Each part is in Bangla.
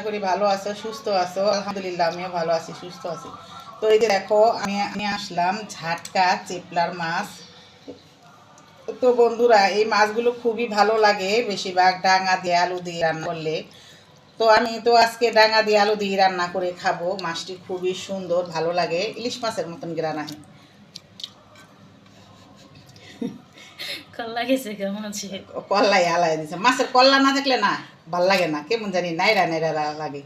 করি ভালো আছো, সুস্থ আছো। আলহামদুলিল্লাহ আমিও ভালো আছি, সুস্থ আছি। তো এই যে দেখো আমি আসলাম ঝাটকা চেপলার মাছ। তো বন্ধুরা এই মাছগুলো খুবই ভালো লাগে, বেশিরভাগ ডাঙা দিয়ে আলু দিয়ে রান্না করলে। তো আমি তো আজকে ডাঙা দিয়ে আলু দিয়ে রান্না করে খাবো। মাছটি খুবই সুন্দর, ভালো লাগে, ইলিশ মাছের মতন গ্রান আহে। কল্লা গেছে কেমন আছে? কল্লাই আলাই দিছে, মাছের কল্লা না থাকলে না ভাল লাগে না, কেমন জানি নাইরা নাইরা লাগে।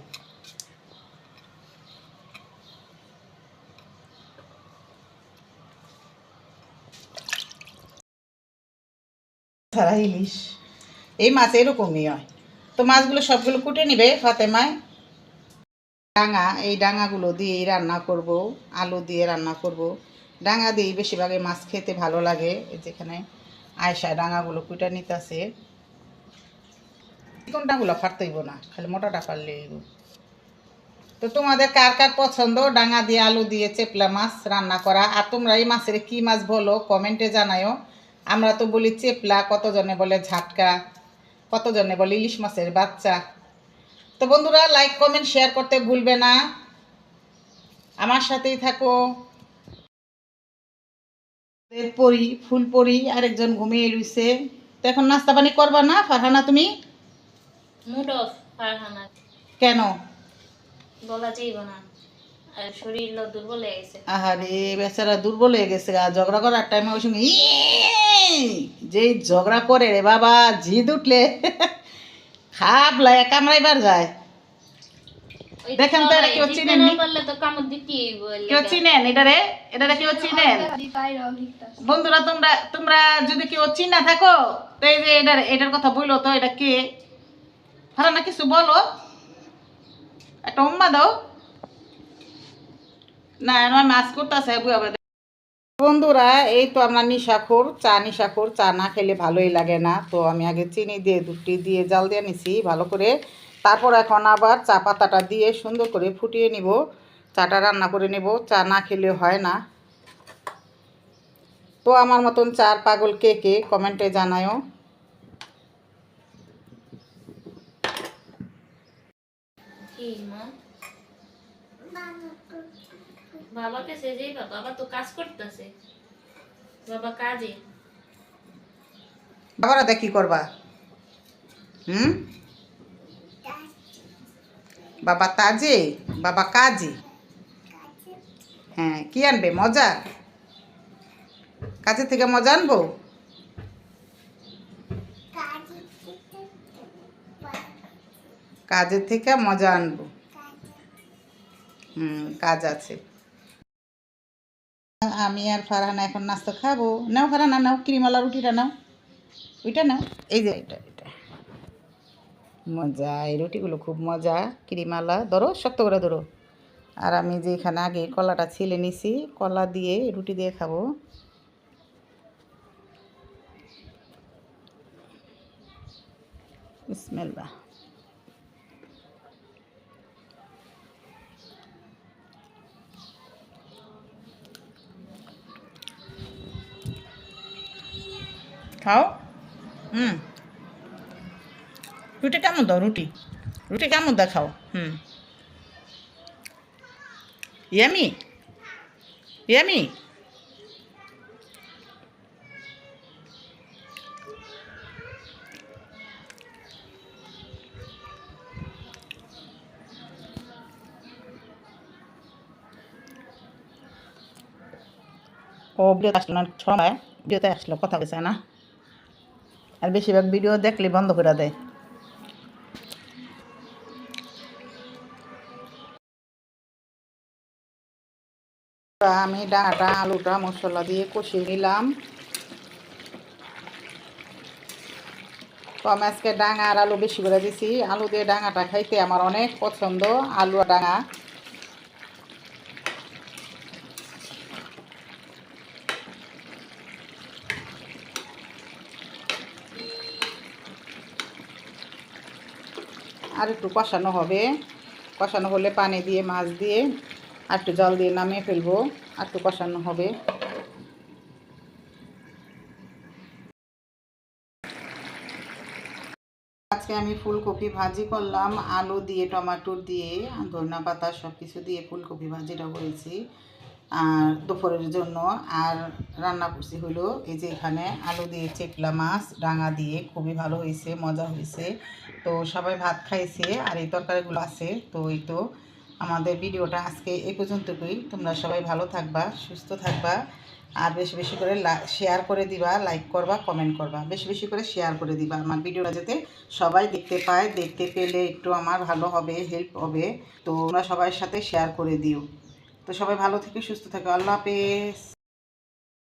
ছাড়া ইলিশ এই মাছ এরকমই হয়। তো মাছগুলো সবগুলো কুটে নিবে ফাতেমায়। এই ডাঙাগুলো দিয়েই রান্না করব, আলু দিয়ে রান্না করব। ডাঙা দিয়েই বেশিরভাগ মাছ খেতে ভালো লাগে। যেখানে আয়সা ডাঙাগুলো কুটে নিতেছে। কোন ডাঙাগুলো ফাটতেইব না, খালি মোটাটা ফাটলেই। তো তোমাদের কার কার পছন্দ ডাঙা দিয়ে আলু দিয়ে চেপলা মাছ রান্না করা? আর তোমরা এই মাছের কি মাছ বলো কমেন্টে জানায়ও। আমরা তো বলি চেপলা, কতজনে বলে ঝাটকা, কতজনে বলে ইলিশ মাছের বাচ্চা। তো বন্ধুরা লাইক কমেন্ট শেয়ার করতে ভুলবে না, আমার সাথেই থাকো। পরি ফুল পরি আরেকজন ঘুমিয়ে রইছে। তো এখন নাস্তা পানি করবা না ফারহানা তুমি? Mood off Farhana. কেন? বলা যাইব না, আর শরীর দুর্বল হয়ে গেছে। আহারে বেচারা দুর্বল হয়ে গেছে। আর ঝগড়া করার টাইমে ওই সঙ্গে যে ঝগড়া করে রে বাবা, জিদ উঠলে খাপ লাগে কামড়াইবার যায়। দেখেন তো এটা কেউ চিনেন নি? কেউ চিনেন এটারে? এটারে কেউ চিনেন? বন্ধুরা তোমরা তোমরা যদি কেউ চিনা থাকো তো এই যে এটার কথা বললো তো, এটা কে? না কিছু বলো, একটা উম্মা দাও না। আমার মাছ করতেছে বন্ধুরা। এই তো আমরা নিশাখোর চা না খেলে ভালোই লাগে না। তো আমি আগে চিনি দিয়ে দুধটি দিয়ে জাল দিয়ে নিছি ভালো করে। তারপর এখন আবার চা পাতাটা দিয়ে সুন্দর করে ফুটিয়ে নিব, চাটা রান্না করে নেব। চা না খেলে হয় না। তো আমার মতন চার পাগল কে কে কমেন্টে জানায়ও। বাবাকে সেজেই বাবা তো কাজ করতেছে, বাবা কাজে। বাবারা দেখ কি করবা? বাবা তাজে, বাবা কাজে। হ্যাঁ, কি আনবে? মজা? কাজের থেকে মজা আনবো? কাজের থেকে মজা আনবো। কাজ আছে। আমি আর ফারহানা এখন নাস্তা খাবো। নাও ফারহানা, নাও ক্রিমওয়ালা রুটিটা নাও, ওইটা নাও। এই যে এটা এটা মজা, এই রুটিগুলো খুব মজা ক্রিমওয়ালা। ধরো, শক্ত করে ধরো। আর আমি যে এখানে আগে কলাটা ছিলে নিছি, কলা দিয়ে রুটি দিয়ে খাবো। বিসমিল্লাহ। খাও। রুটি কেমন দাও? রুটি রুটি কেমন দা? খাও। Yummy yummy. ও ভিডিওতে আসলো না সময়, ভিডিওতে আসলো কথা বলছে না। আর বেশিরভাগ ভিডিও দেখলে বন্ধ করে দেয়। আমি ডাঁটা আলুটা মশলা দিয়ে কষিয়ে নিলাম। তো আমি আজকে ডাঙা আর আলু বেশি করে দিছি। আলু দিয়ে ডাঙাটা খাইতে আমার অনেক পছন্দ, আলু আর ডাঙা। আর একটু কষানো হবে, কষানো হলে পানি দিয়ে মাছ দিয়ে আর একটু জল দিয়ে নামিয়ে ফেলবো। আর একটু কষানো হবে। আজকে আজকে আমি ফুলকপি ভাজি করলাম, আলু দিয়ে, টমেটো দিয়ে, ধনিয়া পাতা সব কিছু দিয়ে ফুলকপি ভাজিটা করেছি আর দুপুরের জন্য। আর রান্না করছি হলো এই যে এখানে আলু দিয়ে চেকলা মাছ ডাঙা দিয়ে, খুবই ভালো হয়েছে, মজা হয়েছে। তো সবাই ভাত খাইছে আর এই তরকারিগুলো আছে। তো এই তো আমাদের ভিডিওটা আজকে এই পর্যন্তই। তোমরা সবাই ভালো থাকবা, সুস্থ থাকবা, আর বেশি বেশি করে শেয়ার করে দিবা, লাইক করবা, কমেন্ট করবা, বেশি বেশি করে শেয়ার করে দিবা আমার ভিডিওটা, যাতে সবাই দেখতে পায়। দেখতে পেলে একটু আমার ভালো হবে, হেল্প হবে। তো তোমরা সবার সাথে শেয়ার করে দিও। তো সবাই ভালো থেকে সুস্থ থাকো। আল্লাহ হাফেজ।